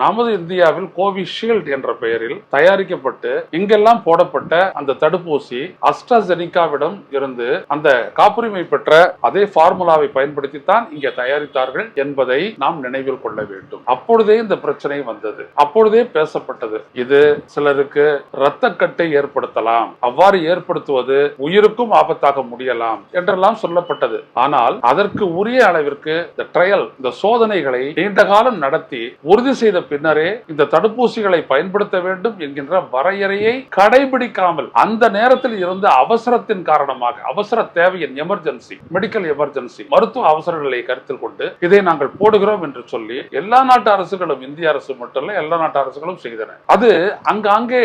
நமது இந்தியாவில் கோவிஷீல்டு என்ற பெயரில் தயாரிக்கப்பட்டு இங்கெல்லாம் போடப்பட்ட அந்த தடுப்பூசி அஸ்ட்ராசெனிகாவிடம் இருந்து அந்த காப்புரிமை பெற்ற அதே பார்முலாவை பயன்படுத்தித்தான் இங்கே தயாரித்தார்கள் என்பதை நாம் நினைவில் கொள்ள வேண்டும். அப்பொழுதே இந்த பிரச்சனை வந்தது, அப்பொழுதே பேசப்பட்டது. இது சிலருக்கு இரத்தக்கட்டை ஏற்படுத்தலாம், அவ்வாறு ஏற்படுத்துவது உயிருக்கும் ஆபத்தாக முடியலாம் என்றெல்லாம் சொல்லப்பட்டது. ஆனால் அதற்கு உரிய அளவிற்கு இந்த ட்ரையல், இந்த சோதனைகளை நீண்ட காலம் நடத்தி உறுதி செய்த பின்னரே இந்த தடுப்பூசிகளை பயன்படுத்த வேண்டும் என்கின்ற வரையறையை கடைபிடிக்காமல் அந்த நேரத்தில் இருந்த அவசரத்தின் காரணமாக, அவசர தேவையின் எமர்ஜென்சி, மெடிக்கல் எமர்ஜென்சி, மருத்துவ அவசர நிலையை கருத்தில் கொண்டு இதை நாங்கள் போடுகிறோம் என்று சொல்லி எல்லா நாட்டு அரசுகளும், இந்திய அரசு மட்டுமல்ல எல்லா நாட்டு அரசுகளும் செய்தன. அது அங்கே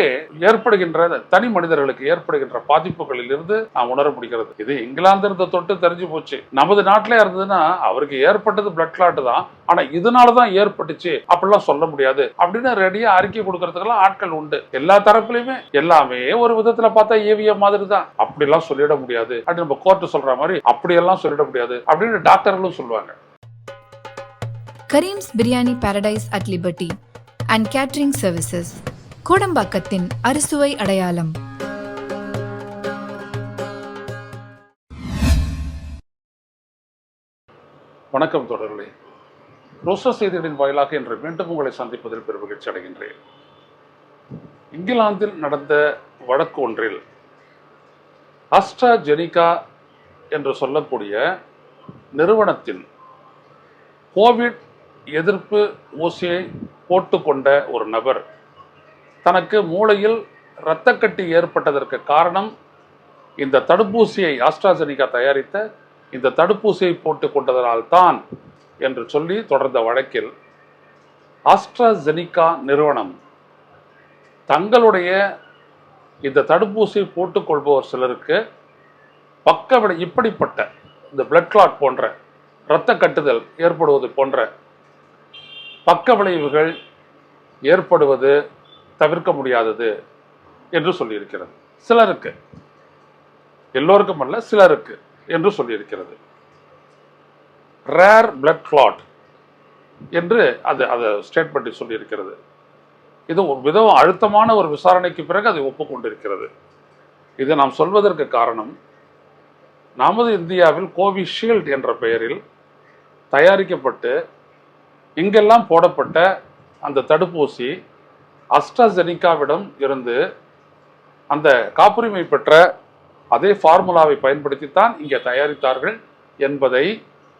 ஏற்படுகின்ற தனி மனிதர்களுக்கு ஏற்படுகின்ற பாதிப்புகளில் இருந்து நாம் உணர முடிகிறது. இது இங்கிலாந்து இருந்த தொட்டு தெரிஞ்சு போச்சு. நமது நாட்டிலே இருந்ததுன்னா அவருக்கு ஏற்பட்டது பிளட் கிளாட் தான், ஆனா இதனாலதான் ஏற்பட்டுச்சு அப்படிலாம் சொல்ல முடியாது அப்படின்னு ரெடியா அறிக்கை கொடுக்கறதுக்கெல்லாம் ஆட்கள் உண்டு. எல்லா தரப்புலையுமே எல்லாமே ஒரு விதத்துல பார்த்தா ஏவிய மாதிரி தான். அப்படிலாம் சொல்லிட முடியாது அப்படின்னு நம்ம கோர்ட் சொல்ற மாதிரி அப்படியெல்லாம் சொல்லிட முடியாது அப்படின்னு டாக்டர்களும் சொல்லுவாங்க. Karim's biryani paradise at liberty and catering services, கோடம்பாக்கத்தின் அறுசுவை அடையாளம். வணக்கம் தொடர்களே. ரோசா செய்திகளின் வாயிலாக இன்று மீண்டும் உங்களை சந்திப்பதில் பெரும் மகிழ்ச்சி அடைகின்றேன். இங்கிலாந்தில் நடந்த வழக்கு ஒன்றில் அஸ்ட்ராஜெனிகா என்று சொல்லக்கூடிய நிறுவனத்தின் கோவிட் எதிர்ப்பு ஊசியை போட்டுக்கொண்ட ஒரு நபர் தனக்கு மூளையில் இரத்தக்கட்டி ஏற்பட்டதற்கு காரணம் இந்த தடுப்பூசியை, அஸ்ட்ராஜெனிகா தயாரித்த இந்த தடுப்பூசியை போட்டுக் கொண்டதனால்தான் என்று சொல்லி தொடர்ந்த வழக்கில் அஸ்ட்ராஜெனிகா நிறுவனம் தங்களுடைய இந்த தடுப்பூசி போட்டுக் கொள்பவர் சிலருக்கு பக்கவிளை, இப்படிப்பட்ட இந்த பிளட் கிளாட் போன்ற இரத்த கட்டுதல் ஏற்படுவது போன்ற பக்க விளைவுகள் ஏற்படுவது தவிர்க்க முடியாதது என்று சொல்லியிருக்கிறது. சிலருக்கு, எல்லோருக்கும் அல்ல, சிலருக்கு என்று சொல்லியிருக்கிறது. ரேர் பிளட் கிளாட் என்று அது ஸ்டேட்மெண்ட் சொல்லியிருக்கிறது. இது ஒரு விதம் அழுத்தமான ஒரு விசாரணைக்கு பிறகு அதை ஒப்புக்கொண்டிருக்கிறது. இதை நாம் சொல்வதற்கு காரணம், நமது இந்தியாவில் கோவிஷீல்டு என்ற பெயரில் தயாரிக்கப்பட்டு இங்கெல்லாம் போடப்பட்ட அந்த தடுப்பூசி அஸ்ட்ராசெனிகாவிடம் இருந்து அந்த காப்புரிமை பெற்ற அதே பார்முலாவை பயன்படுத்தித்தான் இங்கே தயாரித்தார்கள் என்பதை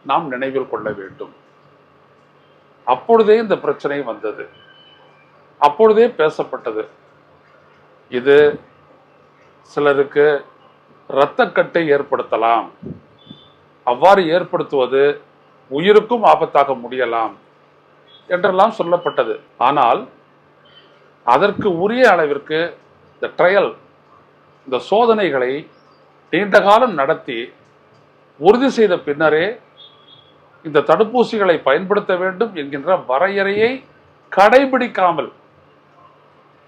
நாம் நினைவில் கொள்ள வேண்டும். அப்பொழுதே இந்த பிரச்சனை வந்தது, அப்பொழுதே பேசப்பட்டது. இது சிலருக்கு இரத்தக்கட்டை ஏற்படுத்தலாம், அவ்வாறு ஏற்படுத்துவது உயிருக்கும் ஆபத்தாக முடியலாம் என்றெல்லாம் சொல்லப்பட்டது. ஆனால் அதற்கு உரிய அளவிற்கு இந்த ட்ரையல், இந்த சோதனைகளை நீண்ட காலம் நடத்தி உறுதி செய்த பின்னரே இந்த தடுப்பூசிகளை பயன்படுத்த வேண்டும் என்கின்ற வரையறையை கடைபிடிக்காமல்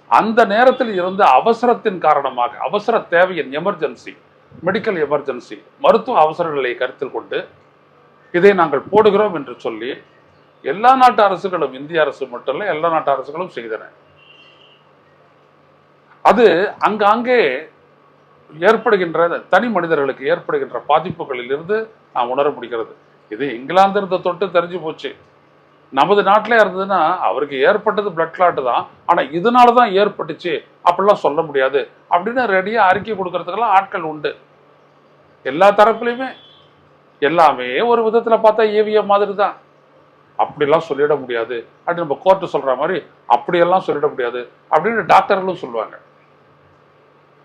அந்த நேரத்தில் இருந்த அவசரத்தின் காரணமாக, அவசர தேவையின் எமர்ஜென்சி, மெடிக்கல் எமர்ஜென்சி, மருத்துவ அவசர நிலையை கருத்தில் கொண்டு இதை நாங்கள் போடுகிறோம் என்று சொல்லி எல்லா நாட்டு அரசுகளும், இந்திய அரசு மட்டுமல்ல எல்லா நாட்டு அரசுகளும் செய்தன. அது அங்கே ஏற்படுகின்ற தனி மனிதர்களுக்கு ஏற்படுகின்ற பாதிப்புகளில் இருந்து நாம் உணர முடிகிறது. இது இங்கிலாந்து இருந்த தொட்டு தெரிஞ்சு போச்சு. நமது நாட்டிலே இருந்ததுன்னா அவருக்கு ஏற்பட்டது பிளட் கிளாட் தான், ஆனா இதனாலதான் ஏற்பட்டுச்சு அப்படிலாம் சொல்ல முடியாது அப்படின்னு ரெடியா அறிக்கை கொடுக்கறதுக்கெல்லாம் ஆட்கள் உண்டு. எல்லா தரப்புலையுமே எல்லாமே ஒரு விதத்துல பார்த்தா ஏவிய மாதிரி தான். அப்படிலாம் சொல்லிட முடியாது அப்படின்னு நம்ம கோர்ட் சொல்ற மாதிரி அப்படியெல்லாம் சொல்லிட முடியாது அப்படின்னு டாக்டர்களும் சொல்லுவாங்க.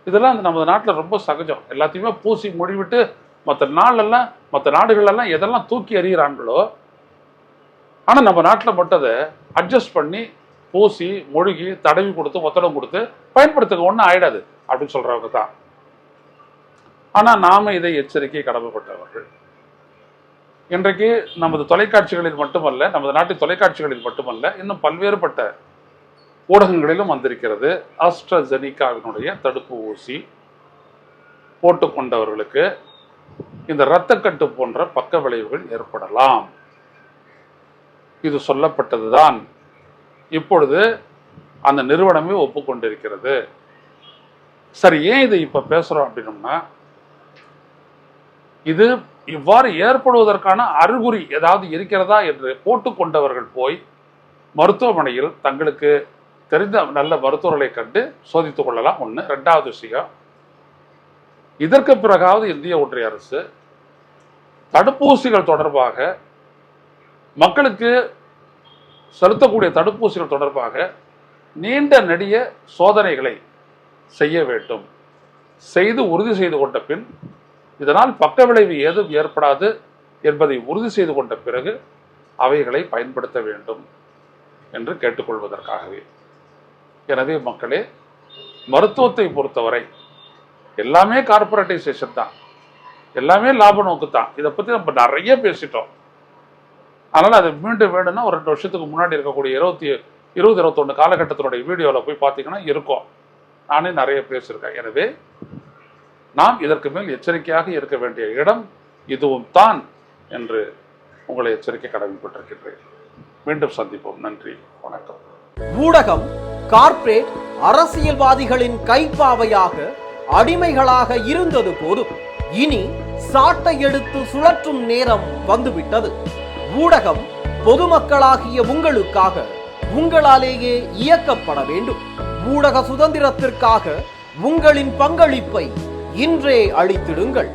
இதெல்லாம் நமது நாட்டில் ரொம்ப சகஜம். எல்லாத்தையுமே பூசி முடிவிட்டு மற்ற நாடுகளெல்லாம் எதெல்லாம் தூக்கி எறிகிறாங்களோ, ஆனால் நம்ம நாட்டில் மட்டும் அதை அட்ஜஸ்ட் பண்ணி பூசி மொழிகி தடவி கொடுத்து ஒத்தடம் கொடுத்து பயன்படுத்துக்க ஒன்றும் ஆயிடாது அப்படின்னு சொல்றவங்க தான். ஆனால் நாம இதை எச்சரிக்கை கடமைப்பட்டவர்கள். இன்றைக்கு நமது தொலைக்காட்சிகளில் மட்டுமல்ல, நமது நாட்டின் தொலைக்காட்சிகளில் மட்டுமல்ல, இன்னும் பல்வேறுபட்ட ஊடகங்களிலும் வந்திருக்கிறது. அஸ்ட்ராஜெனிகாவினுடைய தடுப்பு ஊசி போட்டுக்கொண்டவர்களுக்கு இந்த இரத்தக்கட்டு போன்ற பக்க விளைவுகள் ஏற்படலாம், இது சொல்லப்பட்டதுதான் இப்பொழுது அந்த நிறுவனமே ஒப்புக்கொண்டிருக்கிறது. சரி, ஏன் இதை இப்ப பேசுறோம் அப்படின்னோம்னா, இது இவ்வாறு ஏற்படுவதற்கான அறிகுறி ஏதாவது இருக்கிறதா என்று போட்டுக்கொண்டவர்கள் போய் மருத்துவமனையில் தங்களுக்கு தெரிந்த நல்ல மருத்துவர்களை கண்டு சோதித்துக் கொள்ளலாம். ஒண்ணு. ரெண்டாவது விஷயம், இதற்கு பிறகாவது இந்திய ஒன்றிய அரசு தடுப்பூசிகள் தொடர்பாக, மக்களுக்கு செலுத்தக்கூடிய தடுப்பூசிகள் தொடர்பாக நீண்ட நெடிய சோதனைகளை செய்ய வேண்டும். செய்து உறுதி செய்து கொண்ட பின், இதனால் பக்க விளைவு ஏதும் ஏற்படாது என்பதை உறுதி செய்து கொண்ட பிறகு அவைகளை பயன்படுத்த வேண்டும் என்று கேட்டுக்கொள்வதற்காகவே. எனவே மக்களே, மருத்துவத்தை பொறுத்தவரை எல்லாமே கார்பரேட்டைசேஷன் தான், எல்லாமே லாப நோக்கு தான். இதை பத்தி நம்ம நிறைய பேசிட்டோம். அதனால அது மீண்டும் வேணும்னா ஒரு 2 வருஷத்துக்கு முன்னாடி இருக்கக்கூடிய 2021 காலகட்டத்தினுடைய வீடியோவில் போய் பார்த்தீங்கன்னா இருக்கும். நானே நிறைய பேசியிருக்கேன். எனவே நாம் இதற்கு மேல் எச்சரிக்கையாக இருக்க வேண்டிய இடம் இதுவும் தான் என்று உங்களை எச்சரிக்கை கடமைப்பட்டிருக்கின்றேன். மீண்டும் சந்திப்போம். நன்றி, வணக்கம். ஊடகம் கார்ப்பரேட் அரசியல்வாதிகளின் கைப்பாவையாக, அடிமைகளாக இருந்தது போதும். இனி சாட்டை எடுத்து சுழற்றும் நேரம் வந்துவிட்டது. ஊடகம் பொதுமக்களாகிய உங்களுக்காக, உங்களாலேயே இயக்கப்பட வேண்டும். ஊடக சுதந்திரத்திற்காக உங்களின் பங்களிப்பை இன்றே அளித்திடுங்கள்.